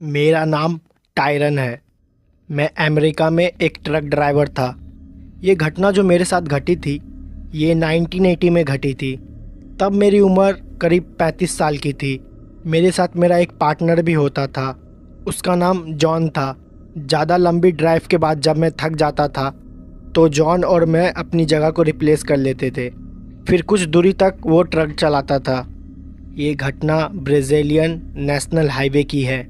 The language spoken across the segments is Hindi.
मेरा नाम टायरन है। मैं अमेरिका में एक ट्रक ड्राइवर था। ये घटना जो मेरे साथ घटी थी, ये 1980 में घटी थी। तब मेरी उम्र करीब 35 साल की थी। मेरे साथ मेरा एक पार्टनर भी होता था। उसका नाम जॉन था। ज़्यादा लंबी ड्राइव के बाद जब मैं थक जाता था तो जॉन और मैं अपनी जगह को रिप्लेस कर लेते थे। फिर कुछ दूरी तक वो ट्रक चलाता था। ये घटना ब्राज़ीलियन नेशनल हाईवे की है।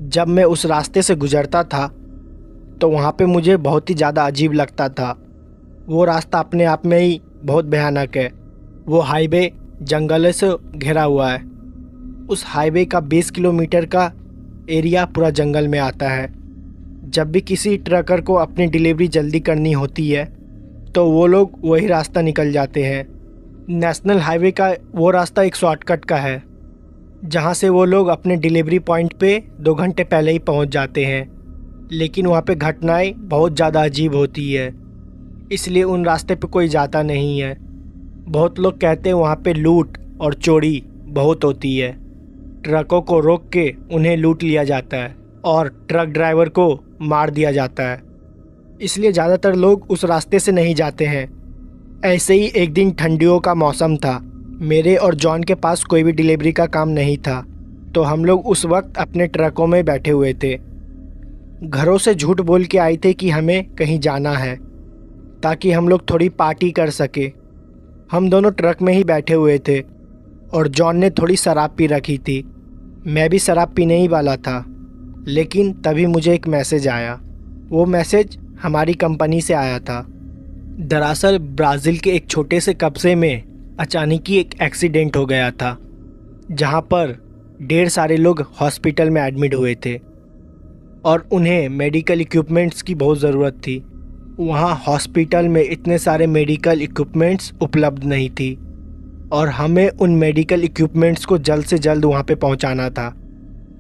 जब मैं उस रास्ते से गुज़रता था तो वहाँ पे मुझे बहुत ही ज़्यादा अजीब लगता था। वो रास्ता अपने आप में ही बहुत भयानक है। वो हाईवे जंगलों से घिरा हुआ है। उस हाईवे का 20 किलोमीटर का एरिया पूरा जंगल में आता है। जब भी किसी ट्रकर को अपनी डिलीवरी जल्दी करनी होती है तो वो लोग वही रास्ता निकल जाते हैं। नेशनल हाईवे का वो रास्ता एक शॉर्टकट का है जहाँ से वो लोग अपने डिलीवरी पॉइंट पे 2 घंटे पहले ही पहुँच जाते हैं। लेकिन वहाँ पे घटनाएं बहुत ज़्यादा अजीब होती है, इसलिए उन रास्ते पे कोई जाता नहीं है। बहुत लोग कहते हैं वहाँ पे लूट और चोरी बहुत होती है। ट्रकों को रोक के उन्हें लूट लिया जाता है और ट्रक ड्राइवर को मार दिया जाता है। इसलिए ज़्यादातर लोग उस रास्ते से नहीं जाते हैं। ऐसे ही एक दिन ठंडियों का मौसम था। मेरे और जॉन के पास कोई भी डिलीवरी का काम नहीं था, तो हम लोग उस वक्त अपने ट्रकों में बैठे हुए थे। घरों से झूठ बोल के आए थे कि हमें कहीं जाना है ताकि हम लोग थोड़ी पार्टी कर सके। हम दोनों ट्रक में ही बैठे हुए थे और जॉन ने थोड़ी शराब पी रखी थी। मैं भी शराब पीने ही वाला था, लेकिन तभी मुझे एक मैसेज आया। वो मैसेज हमारी कंपनी से आया था। दरअसल ब्राज़ील के एक छोटे से कस्बे में अचानक ही एक एक्सीडेंट हो गया था, जहां पर ढेर सारे लोग हॉस्पिटल में एडमिट हुए थे और उन्हें मेडिकल इक्विपमेंट्स की बहुत ज़रूरत थी। वहां हॉस्पिटल में इतने सारे मेडिकल इक्विपमेंट्स उपलब्ध नहीं थी और हमें उन मेडिकल इक्विपमेंट्स को जल्द से जल्द वहां पे पहुंचाना था।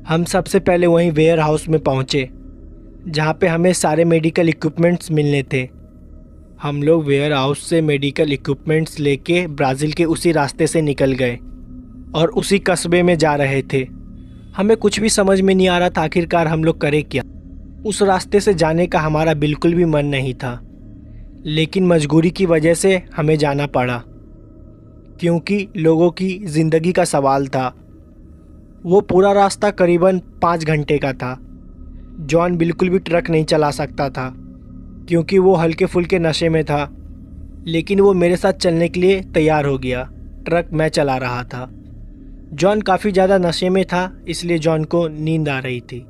हम सबसे पहले वहीं वेयर हाउस में पहुंचे जहां पे हमें सारे मेडिकल इक्विपमेंट्स मिलने थे। हम लोग वेयर हाउस से मेडिकल इक्विपमेंट्स लेके ब्राज़ील के उसी रास्ते से निकल गए और उसी कस्बे में जा रहे थे। हमें कुछ भी समझ में नहीं आ रहा था आखिरकार हम लोग करें क्या। उस रास्ते से जाने का हमारा बिल्कुल भी मन नहीं था, लेकिन मजबूरी की वजह से हमें जाना पड़ा क्योंकि लोगों की ज़िंदगी का सवाल था। वो पूरा रास्ता करीबन 5 घंटे का था। जॉन बिल्कुल भी ट्रक नहीं चला सकता था क्योंकि वो हल्के फुल्के नशे में था, लेकिन वो मेरे साथ चलने के लिए तैयार हो गया। ट्रक मैं चला रहा था। जॉन काफ़ी ज़्यादा नशे में था, इसलिए जॉन को नींद आ रही थी।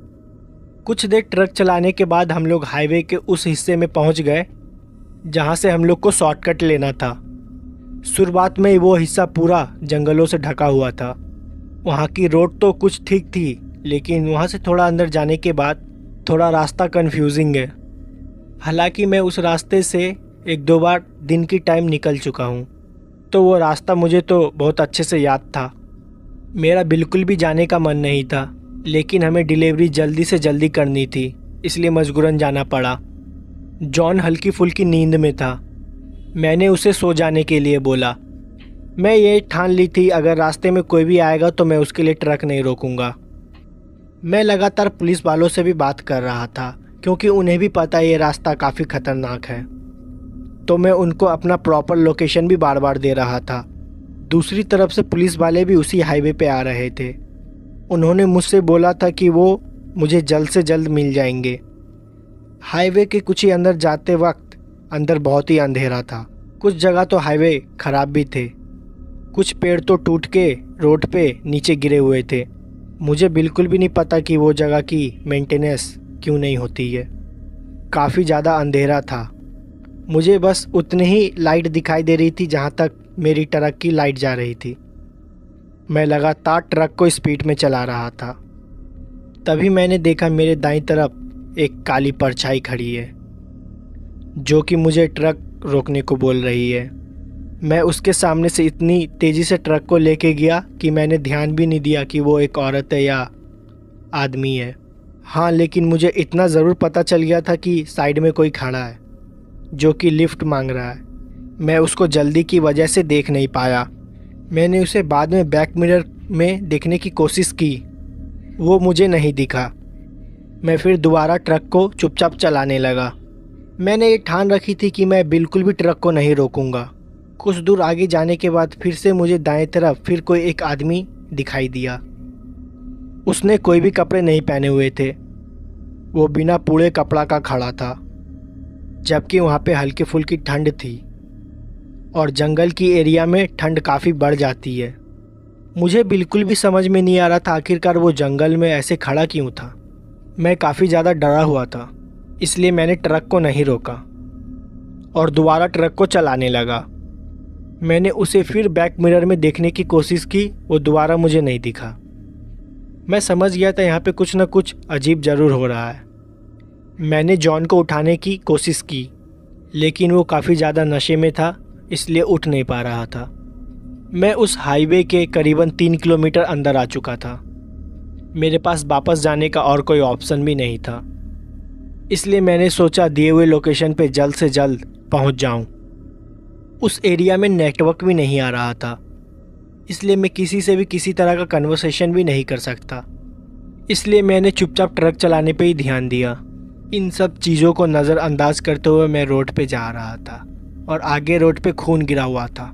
कुछ देर ट्रक चलाने के बाद हम लोग हाईवे के उस हिस्से में पहुंच गए जहां से हम लोग को शॉर्टकट लेना था। शुरुआत में ही वो हिस्सा पूरा जंगलों से ढका हुआ था। वहां की रोड तो कुछ ठीक थी, लेकिन वहां से थोड़ा अंदर जाने के बाद थोड़ा रास्ता कन्फ्यूजिंग है। हालांकि मैं उस रास्ते से 1-2 बार दिन की टाइम निकल चुका हूँ, तो वो रास्ता मुझे तो बहुत अच्छे से याद था। मेरा बिल्कुल भी जाने का मन नहीं था, लेकिन हमें डिलीवरी जल्दी से जल्दी करनी थी, इसलिए मजबूरन जाना पड़ा। जॉन हल्की फुल्की नींद में था। मैंने उसे सो जाने के लिए बोला। मैं ये ठान ली थी अगर रास्ते में कोई भी आएगा तो मैं उसके लिए ट्रक नहीं रोकूंगा। मैं लगातार पुलिस वालों से भी बात कर रहा था क्योंकि उन्हें भी पता है ये रास्ता काफ़ी ख़तरनाक है, तो मैं उनको अपना प्रॉपर लोकेशन भी बार बार दे रहा था। दूसरी तरफ से पुलिस वाले भी उसी हाईवे पे आ रहे थे। उन्होंने मुझसे बोला था कि वो मुझे जल्द से जल्द मिल जाएंगे। हाईवे के कुछ ही अंदर जाते वक्त अंदर बहुत ही अंधेरा था। कुछ जगह तो हाईवे ख़राब भी थे। कुछ पेड़ तो टूट के रोड पे नीचे गिरे हुए थे। मुझे बिल्कुल भी नहीं पता कि वो जगह की मेंटेनेंस क्यों नहीं होती है। काफ़ी ज़्यादा अंधेरा था। मुझे बस उतनी ही लाइट दिखाई दे रही थी जहाँ तक मेरी ट्रक की लाइट जा रही थी। मैं लगातार ट्रक को स्पीड में चला रहा था। तभी मैंने देखा मेरे दाईं तरफ एक काली परछाई खड़ी है जो कि मुझे ट्रक रोकने को बोल रही है। मैं उसके सामने से इतनी तेज़ी से ट्रक को लेके गया कि मैंने ध्यान भी नहीं दिया कि वो एक औरत है या आदमी है। हाँ, लेकिन मुझे इतना ज़रूर पता चल गया था कि साइड में कोई खड़ा है जो कि लिफ्ट मांग रहा है। मैं उसको जल्दी की वजह से देख नहीं पाया। मैंने उसे बाद में बैक मिरर में देखने की कोशिश की, वो मुझे नहीं दिखा। मैं फिर दोबारा ट्रक को चुपचाप चलाने लगा। मैंने ये ठान रखी थी कि मैं बिल्कुल भी ट्रक को नहीं रोकूंगा। कुछ दूर आगे जाने के बाद फिर से मुझे दाएं तरफ फिर कोई एक आदमी दिखाई दिया। उसने कोई भी कपड़े नहीं पहने हुए थे। वो बिना पूरे कपड़ा का खड़ा था, जबकि वहाँ पे हल्की फुल्की ठंड थी और जंगल की एरिया में ठंड काफ़ी बढ़ जाती है। मुझे बिल्कुल भी समझ में नहीं आ रहा था आखिरकार वो जंगल में ऐसे खड़ा क्यों था। मैं काफ़ी ज़्यादा डरा हुआ था, इसलिए मैंने ट्रक को नहीं रोका और दोबारा ट्रक को चलाने लगा। मैंने उसे फिर बैक मिरर में देखने की कोशिश की, वो दोबारा मुझे नहीं दिखा। मैं समझ गया था यहाँ पे कुछ ना कुछ अजीब ज़रूर हो रहा है। मैंने जॉन को उठाने की कोशिश की, लेकिन वो काफ़ी ज़्यादा नशे में था, इसलिए उठ नहीं पा रहा था। मैं उस हाईवे के करीबन 3 किलोमीटर अंदर आ चुका था। मेरे पास वापस जाने का और कोई ऑप्शन भी नहीं था, इसलिए मैंने सोचा दिए हुए लोकेशन पे जल्द से जल्द पहुंच जाऊं। उस एरिया में नेटवर्क भी नहीं आ रहा था, इसलिए मैं किसी से भी किसी तरह का कन्वर्सेशन भी नहीं कर सकता। इसलिए मैंने चुपचाप ट्रक चलाने पे ही ध्यान दिया। इन सब चीज़ों को नज़रअंदाज करते हुए मैं रोड पे जा रहा था और आगे रोड पे खून गिरा हुआ था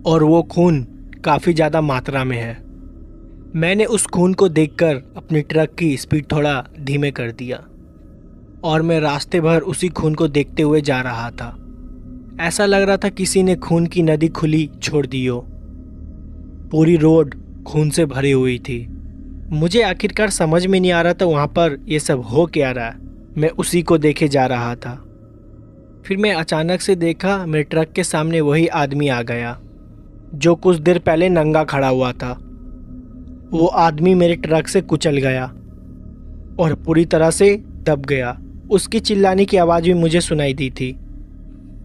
और वो खून काफ़ी ज़्यादा मात्रा में है। मैंने उस खून को देखकर अपनी ट्रक की स्पीड थोड़ा धीमे कर दिया और मैं रास्ते भर उसी खून को देखते हुए जा रहा था। ऐसा लग रहा था किसी ने खून की नदी खुली छोड़ दी हो। पूरी रोड खून से भरी हुई थी। मुझे आखिरकार समझ में नहीं आ रहा था वहाँ पर ये सब हो क्या रहा है। मैं उसी को देखे जा रहा था। फिर मैं अचानक से देखा मेरे ट्रक के सामने वही आदमी आ गया जो कुछ देर पहले नंगा खड़ा हुआ था। वो आदमी मेरे ट्रक से कुचल गया और पूरी तरह से दब गया। उसकी चिल्लाने की आवाज़ भी मुझे सुनाई दी थी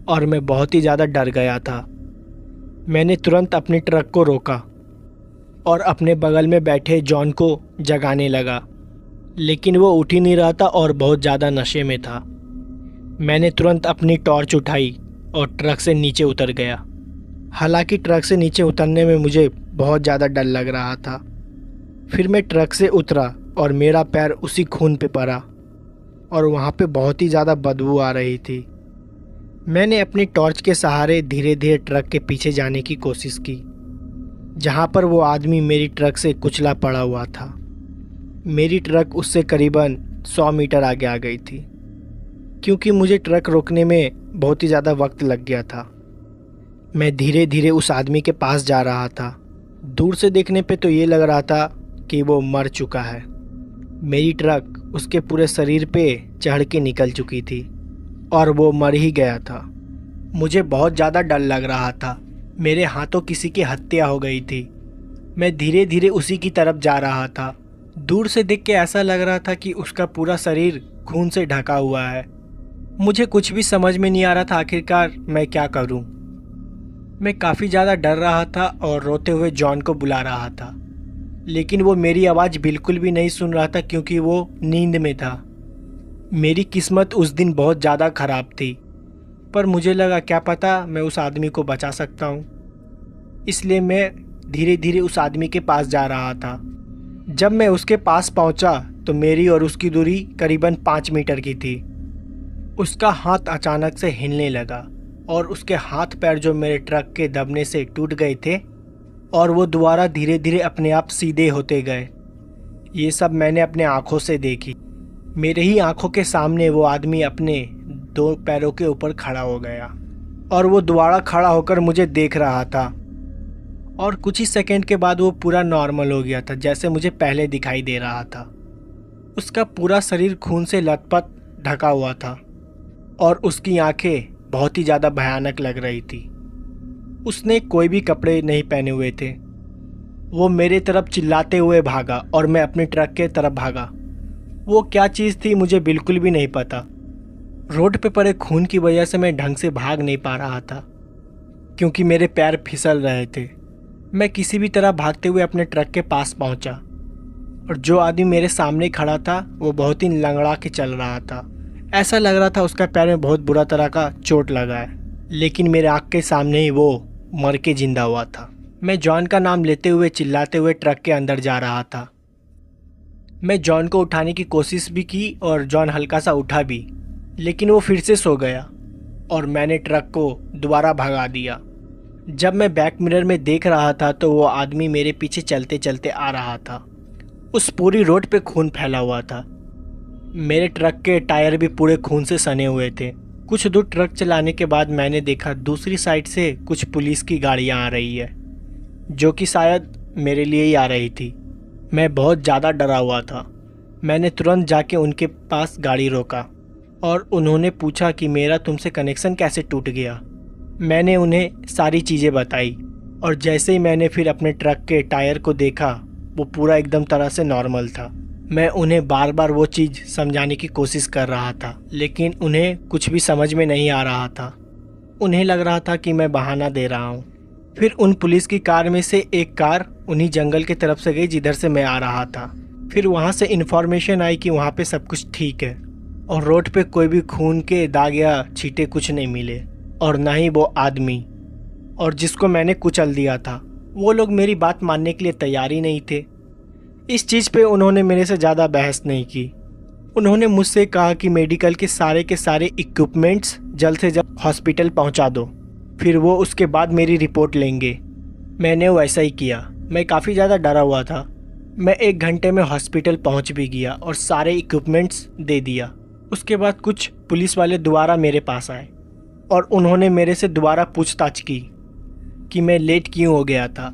और मैं बहुत ही ज़्यादा डर गया था। मैंने तुरंत अपने ट्रक को रोका और अपने बगल में बैठे जॉन को जगाने लगा, लेकिन वो उठ ही नहीं रहा था और बहुत ज़्यादा नशे में था। मैंने तुरंत अपनी टॉर्च उठाई और ट्रक से नीचे उतर गया। हालांकि ट्रक से नीचे उतरने में मुझे बहुत ज़्यादा डर लग रहा था। फिर मैं ट्रक से उतरा और मेरा पैर उसी खून पे पड़ा और वहाँ पे बहुत ही ज़्यादा बदबू आ रही थी। मैंने अपनी टॉर्च के सहारे धीरे धीरे ट्रक के पीछे जाने की कोशिश की, जहाँ पर वो आदमी मेरी ट्रक से कुचला पड़ा हुआ था। मेरी ट्रक उससे करीबन 100 मीटर आगे आ गई थी, क्योंकि मुझे ट्रक रोकने में बहुत ही ज़्यादा वक्त लग गया था। मैं धीरे धीरे उस आदमी के पास जा रहा था। दूर से देखने पे तो ये लग रहा था कि वो मर चुका है। मेरी ट्रक उसके पूरे शरीर पे चढ़ के निकल चुकी थी और वो मर ही गया था। मुझे बहुत ज़्यादा डर लग रहा था। मेरे हाथों किसी की हत्या हो गई थी। मैं धीरे धीरे उसी की तरफ जा रहा था। दूर से देख के ऐसा लग रहा था कि उसका पूरा शरीर खून से ढका हुआ है। मुझे कुछ भी समझ में नहीं आ रहा था आखिरकार मैं क्या करूं। मैं काफ़ी ज़्यादा डर रहा था और रोते हुए जॉन को बुला रहा था, लेकिन वो मेरी आवाज़ बिल्कुल भी नहीं सुन रहा था क्योंकि वो नींद में था। मेरी किस्मत उस दिन बहुत ज़्यादा ख़राब थी, पर मुझे लगा क्या पता मैं उस आदमी को बचा सकता हूँ। इसलिए मैं धीरे धीरे उस आदमी के पास जा रहा था। जब मैं उसके पास पहुँचा तो मेरी और उसकी दूरी करीबन 5 मीटर की थी। उसका हाथ अचानक से हिलने लगा और उसके हाथ पैर जो मेरे ट्रक के दबने से टूट गए थे और वो दोबारा धीरे धीरे अपने आप सीधे होते गए। ये सब मैंने अपने आँखों से देखी। मेरे ही आँखों के सामने वो आदमी अपने 2 पैरों के ऊपर खड़ा हो गया और वो दोबारा खड़ा होकर मुझे देख रहा था और कुछ ही सेकंड के बाद वो पूरा नॉर्मल हो गया था, जैसे मुझे पहले दिखाई दे रहा था। उसका पूरा शरीर खून से लथपथ ढका हुआ था और उसकी आंखें बहुत ही ज़्यादा भयानक लग रही थी। उसने कोई भी कपड़े नहीं पहने हुए थे। वो मेरे तरफ चिल्लाते हुए भागा और मैं अपने ट्रक के तरफ भागा। वो क्या चीज़ थी मुझे बिल्कुल भी नहीं पता। रोड पे पड़े खून की वजह से मैं ढंग से भाग नहीं पा रहा था क्योंकि मेरे पैर फिसल रहे थे। मैं किसी भी तरह भागते हुए अपने ट्रक के पास पहुंचा और जो आदमी मेरे सामने खड़ा था वो बहुत ही लंगड़ा के चल रहा था। ऐसा लग रहा था उसका पैर में बहुत बुरा तरह का चोट लगा है, लेकिन मेरे आँख के सामने ही वो मर के जिंदा हुआ था। मैं जॉन का नाम लेते हुए चिल्लाते हुए ट्रक के अंदर जा रहा था। मैं जॉन को उठाने की कोशिश भी की और जॉन हल्का सा उठा भी, लेकिन वो फिर से सो गया और मैंने ट्रक को दोबारा भगा दिया। जब मैं बैक मिरर में देख रहा था तो वो आदमी मेरे पीछे चलते चलते आ रहा था। उस पूरी रोड पे खून फैला हुआ था। मेरे ट्रक के टायर भी पूरे खून से सने हुए थे। कुछ दूर ट्रक चलाने के बाद मैंने देखा दूसरी साइड से कुछ पुलिस की गाड़ियाँ आ रही है, जो कि शायद मेरे लिए ही आ रही थी। मैं बहुत ज़्यादा डरा हुआ था। मैंने तुरंत जाके उनके पास गाड़ी रोका और उन्होंने पूछा कि मेरा तुमसे कनेक्शन कैसे टूट गया। मैंने उन्हें सारी चीज़ें बताई और जैसे ही मैंने फिर अपने ट्रक के टायर को देखा, वो पूरा एकदम तरह से नॉर्मल था। मैं उन्हें बार बार वो चीज़ समझाने की कोशिश कर रहा था, लेकिन उन्हें कुछ भी समझ में नहीं आ रहा था। उन्हें लग रहा था कि मैं बहाना दे रहा हूँ। फिर उन पुलिस की कार में से एक कार उन्हीं जंगल की तरफ से गई जिधर से मैं आ रहा था। फिर वहाँ से इन्फॉर्मेशन आई कि वहाँ पे सब कुछ ठीक है और रोड पे कोई भी खून के दाग या छींटे कुछ नहीं मिले और ना ही वो आदमी और जिसको मैंने कुचल दिया था। वो लोग मेरी बात मानने के लिए तैयार ही नहीं थे। इस चीज़ पे उन्होंने मेरे से ज़्यादा बहस नहीं की। उन्होंने मुझसे कहा कि मेडिकल के सारे इक्विपमेंट्स जल्द से जल्द हॉस्पिटल पहुंचा दो, फिर वो उसके बाद मेरी रिपोर्ट लेंगे। मैंने वैसा ही किया। मैं काफ़ी ज़्यादा डरा हुआ था। मैं 1 घंटे में हॉस्पिटल पहुंच भी गया और सारे इक्विपमेंट्स दे दिया। उसके बाद कुछ पुलिस वाले दोबारा मेरे पास आए और उन्होंने मेरे से दोबारा पूछताछ की कि मैं लेट क्यों हो गया था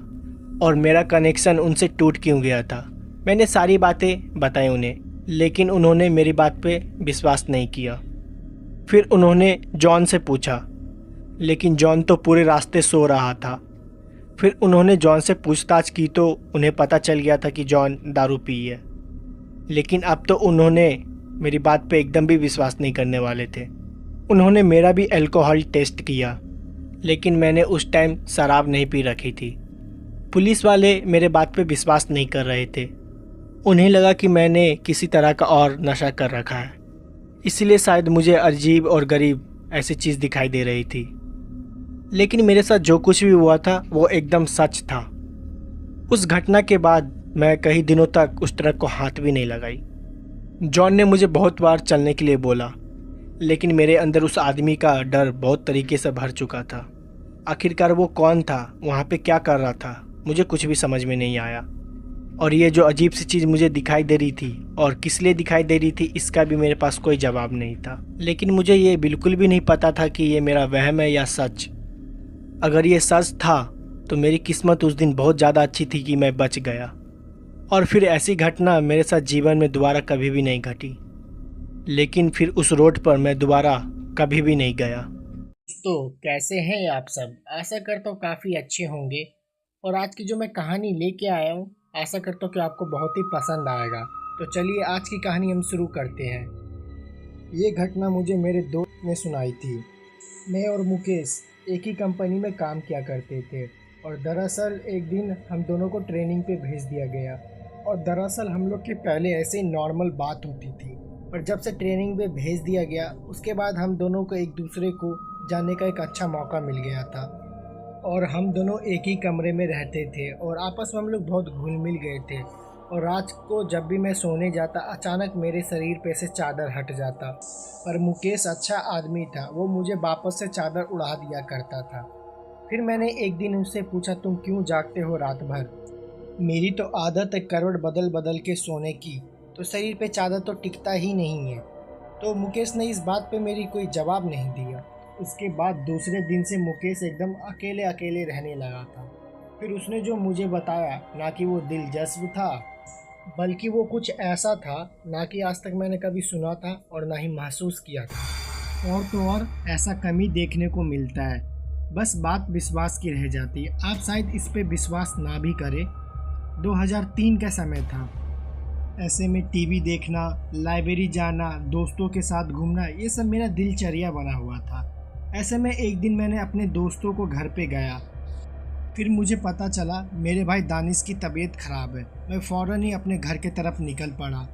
और मेरा कनेक्शन उनसे टूट क्यों गया था। मैंने सारी बातें बताई उन्हें, लेकिन उन्होंने मेरी बात पे विश्वास नहीं किया। फिर उन्होंने जॉन से पूछा, लेकिन जॉन तो पूरे रास्ते सो रहा था। फिर उन्होंने जॉन से पूछताछ की तो उन्हें पता चल गया था कि जॉन दारू पी है, लेकिन अब तो उन्होंने मेरी बात पे एकदम भी विश्वास नहीं करने वाले थे। उन्होंने मेरा भी अल्कोहल टेस्ट किया, लेकिन मैंने उस टाइम शराब नहीं पी रखी थी। पुलिस वाले मेरे बात पे विश्वास नहीं कर रहे थे। उन्हें लगा कि मैंने किसी तरह का और नशा कर रखा है, इसलिए शायद मुझे अजीब और गरीब ऐसी चीज़ दिखाई दे रही थी। लेकिन मेरे साथ जो कुछ भी हुआ था वो एकदम सच था। उस घटना के बाद मैं कई दिनों तक उस ट्रक को हाथ भी नहीं लगाई। जॉन ने मुझे बहुत बार चलने के लिए बोला, लेकिन मेरे अंदर उस आदमी का डर बहुत तरीके से भर चुका था। आखिरकार वो कौन था, वहाँ पे क्या कर रहा था, मुझे कुछ भी समझ में नहीं आया। और ये जो अजीब सी चीज़ मुझे दिखाई दे रही थी और किस लिए दिखाई दे रही थी, इसका भी मेरे पास कोई जवाब नहीं था। लेकिन मुझे ये बिल्कुल भी नहीं पता था कि ये मेरा वहम है या सच। अगर ये सच था तो मेरी किस्मत उस दिन बहुत ज़्यादा अच्छी थी कि मैं बच गया, और फिर ऐसी घटना मेरे साथ जीवन में दोबारा कभी भी नहीं घटी। लेकिन फिर उस रोड पर मैं दोबारा कभी भी नहीं गया। दोस्तों, कैसे हैं आप सब? आशा करता हूँ काफ़ी अच्छे होंगे। और आज की जो मैं कहानी लेके आया हूँ, आशा करता हूँ कि आपको बहुत ही पसंद आएगा। तो चलिए आज की कहानी हम शुरू करते हैं। ये घटना मुझे मेरे दोस्त ने सुनाई थी। मैं और मुकेश एक ही कंपनी में काम किया करते थे और दरअसल एक दिन हम दोनों को ट्रेनिंग पे भेज दिया गया। और दरअसल हम लोग के पहले ऐसे नॉर्मल बात होती थी, पर जब से ट्रेनिंग पे भेज दिया गया उसके बाद हम दोनों को एक दूसरे को जानने का एक अच्छा मौका मिल गया था। और हम दोनों एक ही कमरे में रहते थे और आपस में हम लोग बहुत घुल मिल गए थे। और रात को जब भी मैं सोने जाता, अचानक मेरे शरीर पे से चादर हट जाता। पर मुकेश अच्छा आदमी था, वो मुझे वापस से चादर उड़ा दिया करता था। फिर मैंने एक दिन उससे पूछा, तुम क्यों जागते हो रात भर? मेरी तो आदत है करवट बदल बदल के सोने की, तो शरीर पे चादर तो टिकता ही नहीं है। तो मुकेश ने इस बात पे मेरी कोई जवाब नहीं दिया। उसके बाद दूसरे दिन से मुकेश एकदम अकेले अकेले रहने लगा था। फिर उसने जो मुझे बताया, ना कि वो दिलचस्प था, बल्कि वो कुछ ऐसा था ना कि आज तक मैंने कभी सुना था और ना ही महसूस किया था। और तो और ऐसा कम ही देखने को मिलता है। बस बात विश्वास की रह जाती है। आप शायद इस पे विश्वास ना भी करें। 2003 का समय था। ऐसे में टीवी देखना, लाइब्रेरी जाना, दोस्तों के साथ घूमना, ये सब मेरा दिनचर्या बना हुआ था। ऐसे में एक दिन मैंने अपने दोस्तों को घर पे गया। फिर मुझे पता चला मेरे भाई दानिश की तबीयत ख़राब है। मैं फ़ौरन ही अपने घर के तरफ निकल पड़ा।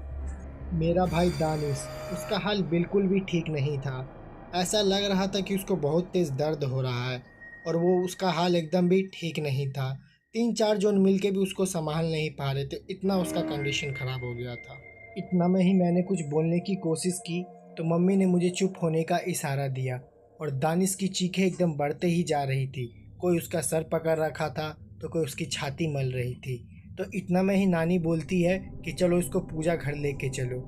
मेरा भाई दानिश, उसका हाल बिल्कुल भी ठीक नहीं था। ऐसा लग रहा था कि उसको बहुत तेज़ दर्द हो रहा है और वो उसका हाल एकदम भी ठीक नहीं था। 3-4 जन मिल के भी उसको संभाल नहीं पा रहे थे, इतना उसका कंडीशन ख़राब हो गया था। इतना में ही मैंने कुछ बोलने की कोशिश की तो मम्मी ने मुझे चुप होने का इशारा दिया और दानिश की चीखें एकदम बढ़ते ही जा रही थी। कोई उसका सर पकड़ रखा था तो कोई उसकी छाती मल रही थी। तो इतना में ही नानी बोलती है कि चलो इसको पूजा घर लेके चलो।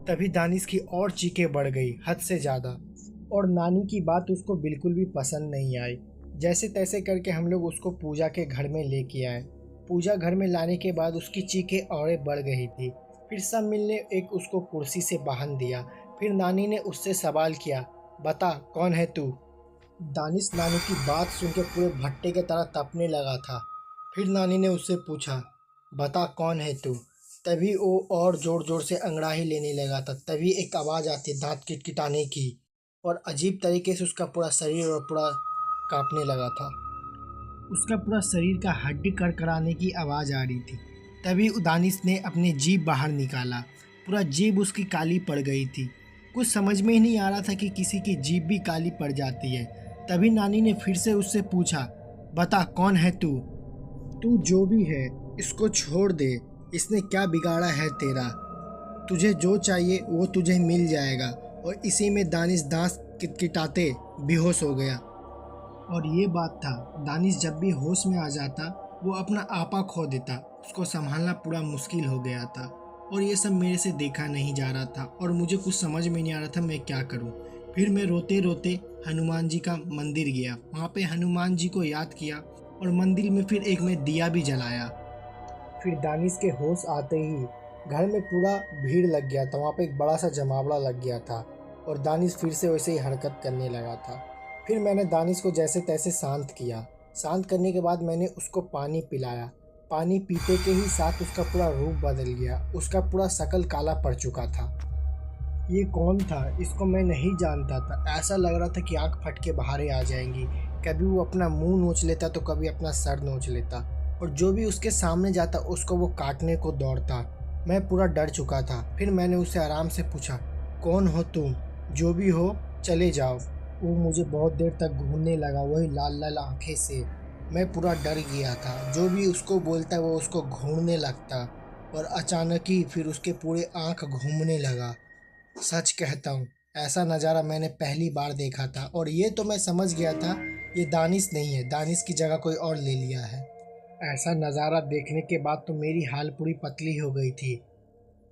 तभी दानिश की और चीखें बढ़ गई हद से ज़्यादा, और नानी की बात उसको बिल्कुल भी पसंद नहीं आई। जैसे तैसे करके हम लोग उसको पूजा के घर में लेके आए। पूजा घर में लाने के बाद उसकी चीखें और बढ़ गई थी। फिर सब मिलने एक उसको कुर्सी से बांध दिया। फिर नानी ने उससे सवाल किया, बता कौन है तू। दानिश नानी की बात सुन के पूरे भट्टे की तरह तपने लगा था। फिर नानी ने उससे पूछा, बता कौन है तू। तभी वो और ज़ोर ज़ोर से अंगड़ाई लेने लगा था। तभी एक आवाज़ आती दांत किटकिटाने की, और अजीब तरीके से उसका पूरा शरीर और पूरा कांपने लगा था। उसका पूरा शरीर का हड्डी कड़कड़ाने की आवाज़ आ रही थी। तभी दानिश ने अपने जीभ बाहर निकाला। पूरा जीभ उसकी काली पड़ गई थी। कुछ समझ में ही नहीं आ रहा था कि किसी की जीभ भी काली पड़ जाती है। तभी नानी ने फिर से उससे पूछा, बता कौन है तू। तू जो भी है इसको छोड़ दे, इसने क्या बिगाड़ा है तेरा। तुझे जो चाहिए वो तुझे मिल जाएगा। और इसी में दानिश दांत किटकिटाते बेहोश हो गया। और ये बात था, दानिश जब भी होश में आ जाता वो अपना आपा खो देता। उसको संभालना पूरा मुश्किल हो गया था। और ये सब मेरे से देखा नहीं जा रहा था और मुझे कुछ समझ में नहीं आ रहा था मैं क्या करूं। फिर मैं रोते रोते हनुमान जी का मंदिर गया। वहाँ पे हनुमान जी को याद किया और मंदिर में फिर एक मैं दिया भी जलाया। फिर दानिश के होश आते ही घर में पूरा भीड़ लग गया था। वहाँ पे एक बड़ा सा जमावड़ा लग गया था और दानिश फिर से वैसे ही हरकत करने लगा था। फिर मैंने दानिश को जैसे तैसे शांत किया। शांत करने के बाद मैंने उसको पानी पिलाया। पानी पीते के ही साथ उसका पूरा रूप बदल गया। उसका पूरा शकल काला पड़ चुका था। ये कौन था इसको मैं नहीं जानता था। ऐसा लग रहा था कि आँख फट के बाहर आ जाएंगी। कभी वो अपना मुंह नोच लेता तो कभी अपना सर नोच लेता, और जो भी उसके सामने जाता उसको वो काटने को दौड़ता। मैं पूरा डर चुका था। फिर मैंने उससे आराम से पूछा, कौन हो तुम, जो भी हो चले जाओ। वो मुझे बहुत देर तक घूरने लगा, वही लाल लाल आंखें से। मैं पूरा डर गया था। जो भी उसको बोलता वो उसको घूरने लगता, और अचानक ही फिर उसके पूरे आँख घूमने लगा। सच कहता हूँ ऐसा नज़ारा मैंने पहली बार देखा था, और ये तो मैं समझ गया था ये दानिश नहीं है, दानिश की जगह कोई और ले लिया है। ऐसा नज़ारा देखने के बाद तो मेरी हाल पूरी पतली हो गई थी।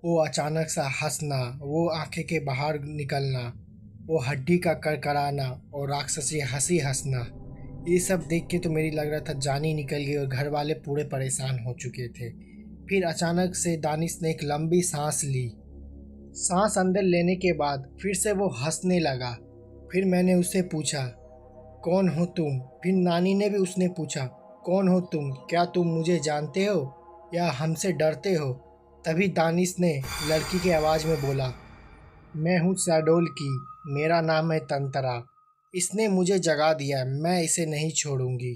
वो अचानक सा हंसना, वो आंखें के बाहर निकलना, वो हड्डी का कड़कड़ाना और राक्षसी हंसी हंसना, ये सब देख के तो मेरी लग रहा था जान ही निकल गई और घर वाले पूरे परेशान हो चुके थे। फिर अचानक से दानिश ने एक लंबी सांस ली। सांस अंदर लेने के बाद फिर से वो हंसने लगा। फिर मैंने उससे पूछा, कौन हो तुम। फिर नानी ने भी उसने पूछा, कौन हो तुम, क्या तुम मुझे जानते हो या हमसे डरते हो। तभी दानिश ने लड़की की आवाज़ में बोला, मैं हूँ शहडोल की, मेरा नाम है तंतरा। इसने मुझे जगा दिया, मैं इसे नहीं छोड़ूंगी।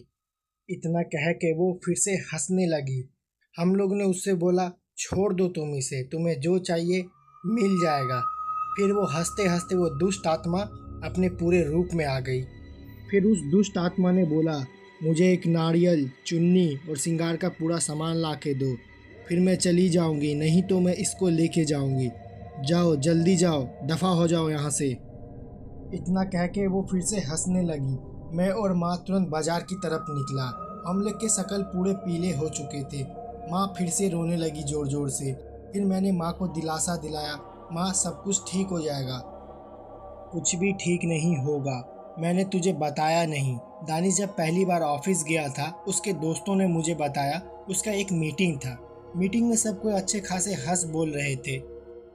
इतना कह के वो फिर से हंसने लगी। हम लोग ने उससे बोला, छोड़ दो तुम इसे, तुम्हें जो चाहिए मिल जाएगा। फिर वो हंसते हंसते वो दुष्ट आत्मा अपने पूरे रूप में आ गई। फिर उस दुष्ट आत्मा ने बोला, मुझे एक नारियल, चुन्नी और श्रृंगार का पूरा सामान ला के दो, फिर मैं चली जाऊंगी, नहीं तो मैं इसको लेके जाऊंगी। जाओ जल्दी जाओ, दफ़ा हो जाओ यहाँ से। इतना कह के वो फिर से हंसने लगी। मैं और माँ तुरंत बाजार की तरफ निकला। हम लोग के शकल पूरे पीले हो चुके थे। माँ फिर से रोने लगी ज़ोर ज़ोर से। फिर मैंने माँ को दिलासा दिलाया, माँ सब कुछ ठीक हो जाएगा। कुछ भी ठीक नहीं होगा, मैंने तुझे बताया नहीं। दानिश जब पहली बार ऑफिस गया था उसके दोस्तों ने मुझे बताया उसका एक मीटिंग था। मीटिंग में सब कोई अच्छे खासे हंस बोल रहे थे।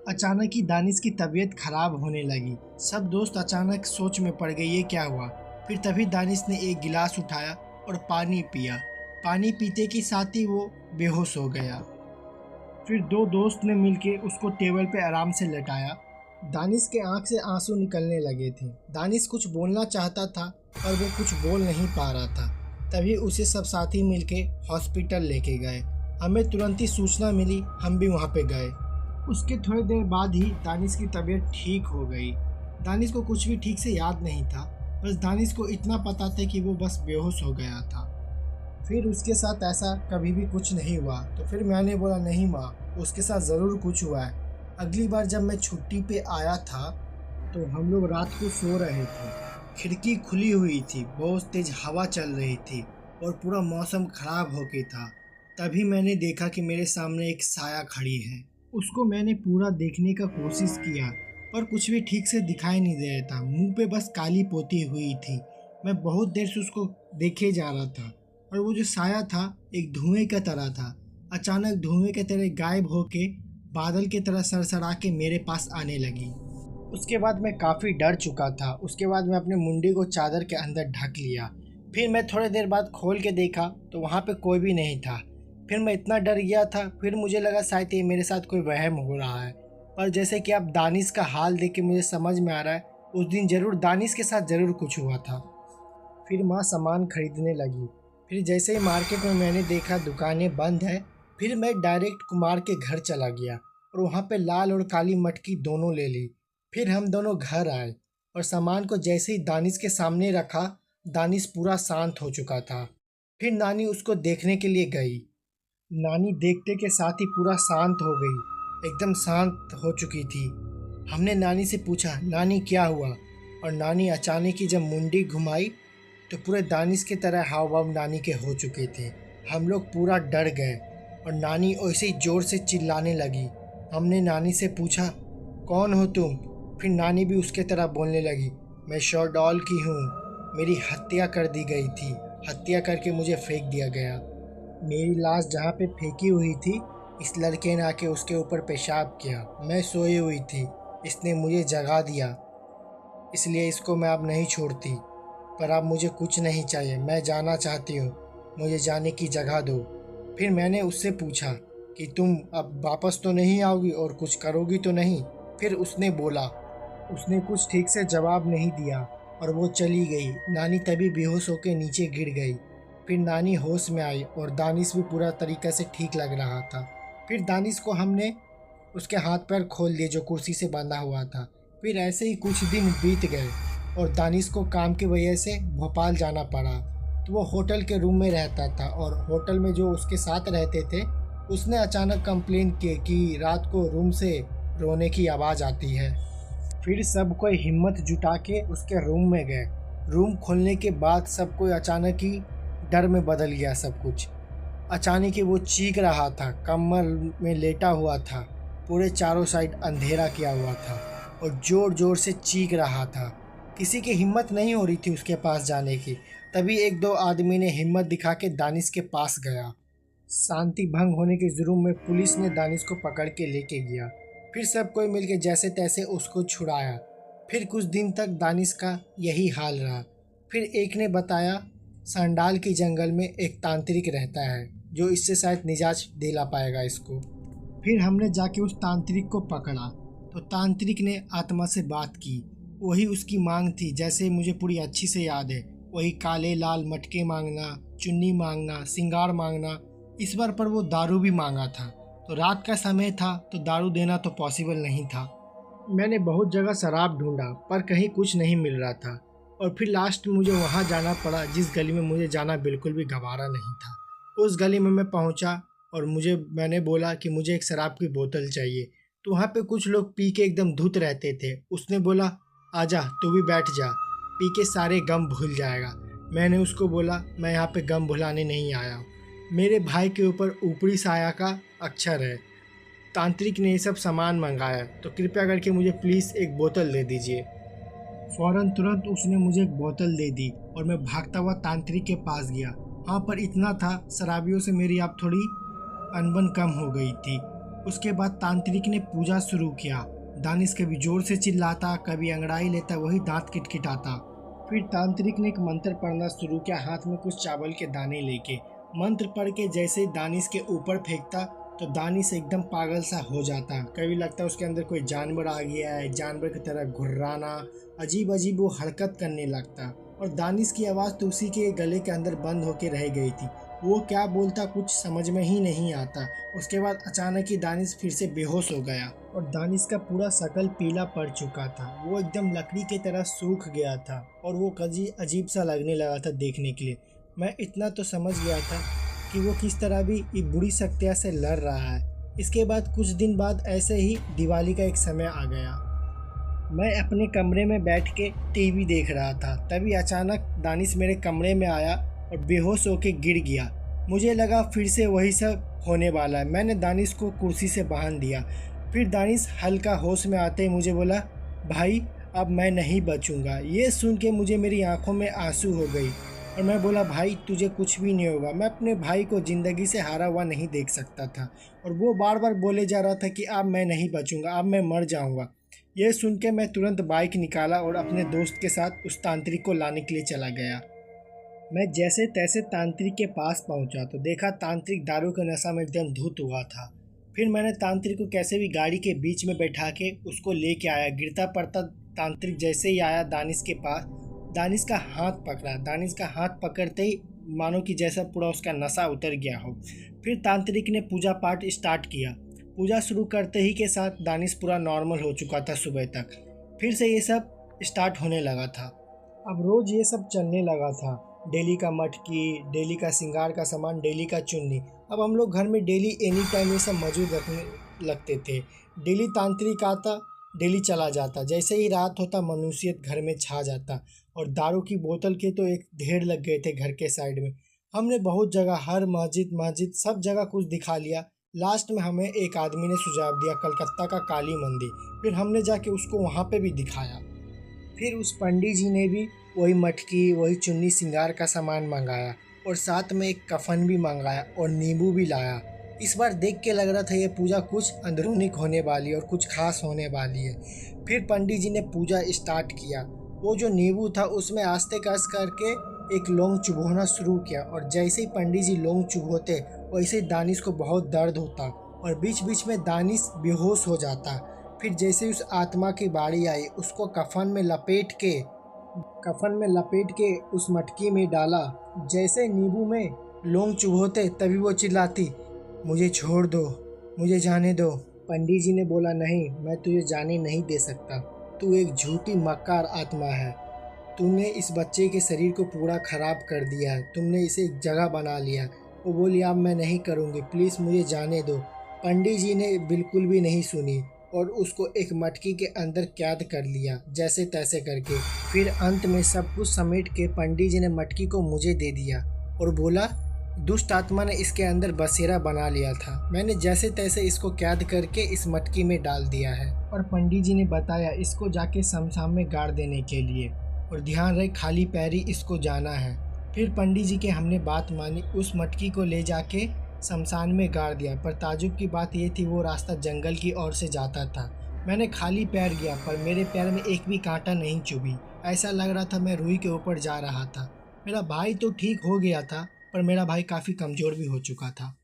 अचानक ही दानिश की तबीयत खराब होने लगी। सब दोस्त अचानक सोच में पड़ गए, ये क्या हुआ। फिर तभी दानिश ने एक गिलास उठाया और पानी पिया। पानी पीते के साथ ही वो बेहोश हो गया। फिर दो दोस्त ने मिलके उसको टेबल पे आराम से लेटाया। दानिश के आंख से आंसू निकलने लगे थे। दानिश कुछ बोलना चाहता था पर वो कुछ बोल नहीं पा रहा था। तभी उसे सब साथी मिलके हॉस्पिटल लेके गए। हमें तुरंत ही सूचना मिली, हम भी वहाँ पे गए। उसके थोड़ी देर बाद ही दानिश की तबीयत ठीक हो गई। दानिश को कुछ भी ठीक से याद नहीं था, बस दानिश को इतना पता था कि वो बस बेहोश हो गया था। फिर उसके साथ ऐसा कभी भी कुछ नहीं हुआ। तो फिर मैंने बोला नहीं माँ, उसके साथ ज़रूर कुछ हुआ है। अगली बार जब मैं छुट्टी पे आया था तो हम लोग रात को सो रहे थे, खिड़की खुली हुई थी, बहुत तेज हवा चल रही थी और पूरा मौसम खराब हो गया था। तभी मैंने देखा कि मेरे सामने एक साया खड़ी है। उसको मैंने पूरा देखने का कोशिश किया पर कुछ भी ठीक से दिखाई नहीं दे रहा था, मुंह पे बस काली पोती हुई थी। मैं बहुत देर से उसको देखे जा रहा था और वो जो साया था एक धुएं का तरह था। अचानक धुएं के तरह गायब होके बादल की तरह सरसरा के मेरे पास आने लगी। उसके बाद मैं काफ़ी डर चुका था। उसके बाद मैं अपने मुंडी को चादर के अंदर ढक लिया। फिर मैं थोड़ी देर बाद खोल के देखा तो वहाँ पे कोई भी नहीं था। फिर मैं इतना डर गया था, फिर मुझे लगा शायद ये मेरे साथ कोई वहम हो रहा है। पर जैसे कि अब दानिश का हाल देख के मुझे समझ में आ रहा है उस दिन ज़रूर दानिश के साथ ज़रूर कुछ हुआ था। फिर माँ सामान खरीदने लगी। फिर जैसे ही मार्केट में मैंने देखा दुकानें बंद है, फिर मैं डायरेक्ट कुमार के घर चला गया और वहाँ पे लाल और काली मटकी दोनों ले ली। फिर हम दोनों घर आए और सामान को जैसे ही दानिश के सामने रखा, दानिश पूरा शांत हो चुका था। फिर नानी उसको देखने के लिए गई। नानी देखते के साथ ही पूरा शांत हो गई, एकदम शांत हो चुकी थी। हमने नानी से पूछा नानी क्या हुआ, और नानी अचानक ही जब मुंडी घुमाई तो पूरे दानिश की तरह हाव भाव नानी के हो चुके थे। हम लोग पूरा डर गए और नानी ऐसे ही ज़ोर से चिल्लाने लगी। हमने नानी से पूछा कौन हो तुम? फिर नानी भी उसके तरह बोलने लगी मैं शोरडॉल की हूँ, मेरी हत्या कर दी गई थी, हत्या करके मुझे फेंक दिया गया। मेरी लाश जहाँ पे फेंकी हुई थी इस लड़के ने आके उसके ऊपर पेशाब किया। मैं सोई हुई थी, इसने मुझे जगा दिया, इसलिए इसको मैं अब नहीं छोड़ती। पर अब मुझे कुछ नहीं चाहिए, मैं जाना चाहती हूँ, मुझे जाने की जगह दो। फिर मैंने उससे पूछा कि तुम अब वापस तो नहीं आओगी और कुछ करोगी तो नहीं? फिर उसने बोला, उसने कुछ ठीक से जवाब नहीं दिया और वो चली गई। नानी तभी बेहोश होकर नीचे गिर गई। फिर नानी होश में आई और दानिश भी पूरा तरीक़े से ठीक लग रहा था। फिर दानिश को हमने उसके हाथ पैर खोल दिए जो कुर्सी से बंधा हुआ था। फिर ऐसे ही कुछ दिन बीत गए और दानिश को काम की वजह से भोपाल जाना पड़ा। तो वो होटल के रूम में रहता था और होटल में जो उसके साथ रहते थे उसने अचानक कंप्लेन की कि रात को रूम से रोने की आवाज़ आती है। फिर सब कोई हिम्मत जुटा के उसके रूम में गए। रूम खोलने के बाद सब कोई अचानक ही डर में बदल गया। सब कुछ अचानक ही वो चीख रहा था, कमर में लेटा हुआ था, पूरे चारों साइड अंधेरा किया हुआ था और ज़ोर ज़ोर से चीख रहा था। किसी की हिम्मत नहीं हो रही थी उसके पास जाने की। तभी एक दो आदमी ने हिम्मत दिखा के दानिश के पास गया। शांति भंग होने के जुर्म में पुलिस ने दानिश को पकड़ के लेके गया। फिर सब कोई मिलके जैसे तैसे उसको छुड़ाया। फिर कुछ दिन तक दानिश का यही हाल रहा। फिर एक ने बताया संडाल की जंगल में एक तांत्रिक रहता है जो इससे शायद निजात दिला पाएगा इसको। फिर हमने जाके उस तांत्रिक को पकड़ा तो तांत्रिक ने आत्मा से बात की। वही उसकी मांग थी, जैसे मुझे पूरी अच्छी से याद है, वही काले लाल मटके मांगना, चुन्नी मांगना, सिंगार मांगना। इस बार पर वो दारू भी मांगा था। तो रात का समय था तो दारू देना तो पॉसिबल नहीं था। मैंने बहुत जगह शराब ढूंढा पर कहीं कुछ नहीं मिल रहा था और फिर लास्ट मुझे वहाँ जाना पड़ा जिस गली में मुझे जाना बिल्कुल भी गवारा नहीं था। उस गली में मैं पहुँचा और मैंने बोला कि मुझे एक शराब की बोतल चाहिए। तो वहाँ पे कुछ लोग पी के एकदम धुत रहते थे। उसने बोला आजा तू भी बैठ जा, पी के सारे गम भूल जाएगा। मैंने उसको बोला मैं यहाँ पे गम भुलाने नहीं आया हूँ, मेरे भाई के ऊपर ऊपरी साया का अक्षर है। तांत्रिक ने ये सब सामान मंगाया तो कृपया करके मुझे प्लीज़ एक बोतल दे दीजिए। फ़ौरन तुरंत उसने मुझे एक बोतल दे दी और मैं भागता हुआ तांत्रिक के पास गया। हाँ पर इतना था, शराबियों से मेरी अब थोड़ी अनबन कम हो गई थी। उसके बाद तांत्रिक ने पूजा शुरू किया। दानिश कभी जोर से चिल्लाता, कभी अंगड़ाई लेता, वही दांत किटकिटाता। फिर तांत्रिक ने एक मंत्र पढ़ना शुरू किया, हाथ में कुछ चावल के दाने लेके। मंत्र पढ़ के जैसे ही दानिश के ऊपर फेंकता तो दानिश एकदम पागल सा हो जाता। कभी लगता उसके अंदर कोई जानवर आ गया है, जानवर की तरह घुर्राना, अजीब अजीब वो हरकत करने लगता। और दानिश की आवाज़ तो उसी के गले के अंदर बंद होके रह गई थी। वो क्या बोलता कुछ समझ में ही नहीं आता। उसके बाद अचानक ही दानिश फिर से बेहोश हो गया और दानिश का पूरा शकल पीला पड़ चुका था। वो एकदम लकड़ी की तरह सूख गया था और वो कभी अजीब सा लगने लगा था देखने के लिए। मैं इतना तो समझ गया था कि वो किस तरह भी एक बुरी शक्तियाँ से लड़ रहा है। इसके बाद कुछ दिन बाद ऐसे ही दिवाली का एक समय आ गया। मैं अपने कमरे में बैठ के टीवी देख रहा था, तभी अचानक दानिश मेरे कमरे में आया और बेहोश होके गिर गया। मुझे लगा फिर से वही सब होने वाला है। मैंने दानिश को कुर्सी से बांध दिया। फिर दानिश हल्का होश में आते ही मुझे बोला, भाई अब मैं नहीं बचूंगा। ये सुन के मुझे मेरी आंखों में आंसू हो गई और मैं बोला, भाई तुझे कुछ भी नहीं होगा। मैं अपने भाई को ज़िंदगी से हारा हुआ नहीं देख सकता था और वो बार बार बोले जा रहा था कि अब मैं नहीं बचूंगा, अब मैं मर जाऊंगा। यह सुन के मैं तुरंत बाइक निकाला और अपने दोस्त के साथ उस तांत्रिक को लाने के लिए चला गया। मैं जैसे तैसे तांत्रिक के पास पहुंचा तो देखा तांत्रिक दारू के नशा में एकदम धुत हुआ था। फिर मैंने तांत्रिक को कैसे भी गाड़ी के बीच में बैठा के उसको लेके आया। गिरता पड़ता तांत्रिक जैसे ही आया दानिश के पास, दानिश का हाथ पकड़ा। दानिश का हाथ पकड़ते ही मानो कि जैसा पूरा उसका नशा उतर गया हो। फिर तांत्रिक ने पूजा पाठ स्टार्ट किया। पूजा शुरू करते ही के साथ दानिश पूरा नॉर्मल हो चुका था। सुबह तक फिर से ये सब स्टार्ट होने लगा था। अब रोज़ ये सब चलने लगा था। डेली का मटकी, डेली का श्रृंगार का सामान, डेली का चुन्नी। अब हम लोग घर में डेली एनी टाइम ये सब मौजूद रखने लगते थे। डेली तांत्रिक आता, डेली चला जाता। जैसे ही रात होता मनुष्यत घर में छा जाता और दारू की बोतल के तो एक ढेर लग गए थे घर के साइड में। हमने बहुत जगह, हर मस्जिद मस्जिद सब जगह कुछ दिखा लिया। लास्ट में हमें एक आदमी ने सुझाव दिया कलकत्ता का काली मंदिर। फिर हमने जाके उसको वहाँ पे भी दिखाया। फिर उस पंडित जी ने भी वही मटकी, वही चुन्नी, श्रृंगार का सामान मंगाया और साथ में एक कफन भी मंगाया और नींबू भी लाया। इस बार देख के लग रहा था ये पूजा कुछ अंदरूनी होने वाली है और कुछ खास होने वाली है। फिर पंडित जी ने पूजा स्टार्ट किया। वो जो नींबू था उसमें आस्ते कस करके एक लौंग चुभोना शुरू किया और जैसे ही पंडित जी लौंग चुभोते वैसे ही दानिश को बहुत दर्द होता और बीच बीच में दानिश बेहोश हो जाता। फिर जैसे उस आत्मा की बारी आई, उसको कफन में लपेट के उस मटकी में डाला। जैसे नींबू में लौंग चुभोते तभी वो चिल्लाती, मुझे छोड़ दो, मुझे जाने दो। पंडित जी ने बोला, नहीं, मैं तुझे जाने नहीं दे सकता। तू एक झूठी मक्कार आत्मा है। तूने इस बच्चे के शरीर को पूरा खराब कर दिया है। तुमने इसे एक जगह बना लिया। वो बोली, अब मैं नहीं करूँगी, प्लीज़ मुझे जाने दो। पंडित जी ने बिल्कुल भी नहीं सुनी और उसको एक मटकी के अंदर कैद कर लिया जैसे तैसे करके। फिर अंत में सब कुछ समेट के पंडित जी ने मटकी को मुझे दे दिया और बोला, दुष्ट आत्मा ने इसके अंदर बसेरा बना लिया था। मैंने जैसे तैसे इसको कैद करके इस मटकी में डाल दिया है और पंडित जी ने बताया इसको जाके शमशान में गाड़ देने के लिए और ध्यान रहे खाली पैरी इसको जाना है। फिर पंडित जी के हमने बात मानी, उस मटकी को ले जाके शमशान में गाड़ दिया। पर ताजुब की बात यह थी वो रास्ता जंगल की ओर से जाता था। मैंने खाली पैर गया पर मेरे पैर में एक भी कांटा नहीं चुभी। ऐसा लग रहा था मैं रूई के ऊपर जा रहा था। मेरा भाई तो ठीक हो गया था पर मेरा भाई काफ़ी कमज़ोर भी हो चुका था।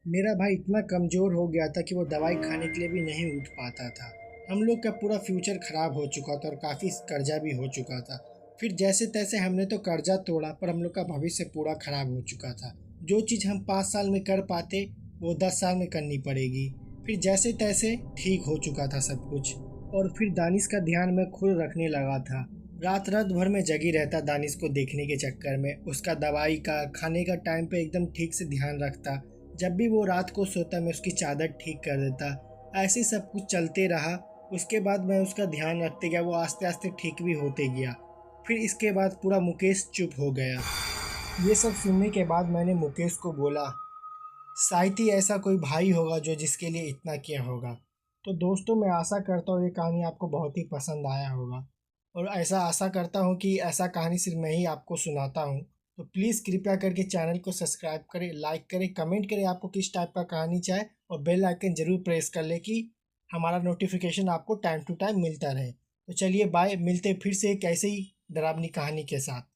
मेरा भाई इतना कमज़ोर हो गया था कि वो दवाई खाने के लिए भी नहीं उठ पाता था। हम लोग का पूरा फ्यूचर ख़राब हो चुका था और काफ़ी कर्जा भी हो चुका था। फिर जैसे तैसे हमने तो कर्जा तोड़ा पर हम लोग का भविष्य पूरा ख़राब हो चुका था। जो चीज़ हम 5 साल में कर पाते वो 10 साल में करनी पड़ेगी। फिर जैसे तैसे ठीक हो चुका था सब कुछ और फिर दानिश का ध्यान मैं खुद रखने लगा था। रात रात भर में जगी रहता दानिश को देखने के चक्कर में। उसका दवाई का, खाने का टाइम पे एकदम ठीक से ध्यान रखता। जब भी वो रात को सोता मैं उसकी चादर ठीक कर देता। ऐसे सब कुछ चलते रहा। उसके बाद मैं उसका ध्यान रखते गया, वो आस्ते आस्ते ठीक भी होते गया। फिर इसके बाद पूरा मुकेश चुप हो गया। ये सब सुनने के बाद मैंने मुकेश को बोला, शायद ही ऐसा कोई भाई होगा जो जिसके लिए इतना किया होगा। तो दोस्तों मैं आशा करता हूँ ये कहानी आपको बहुत ही पसंद आया होगा और ऐसा आशा करता हूँ कि ऐसा कहानी सिर्फ मैं ही आपको सुनाता हूँ। तो प्लीज़ कृपया करके चैनल को सब्सक्राइब करें, लाइक करें, कमेंट करें आपको किस टाइप का कहानी चाहे और बेल आइकन ज़रूर प्रेस कर लें कि हमारा नोटिफिकेशन आपको टाइम टू टाइम मिलता रहे। तो चलिए बाय, मिलते फिर से एक ऐसे ही डरावनी कहानी के साथ।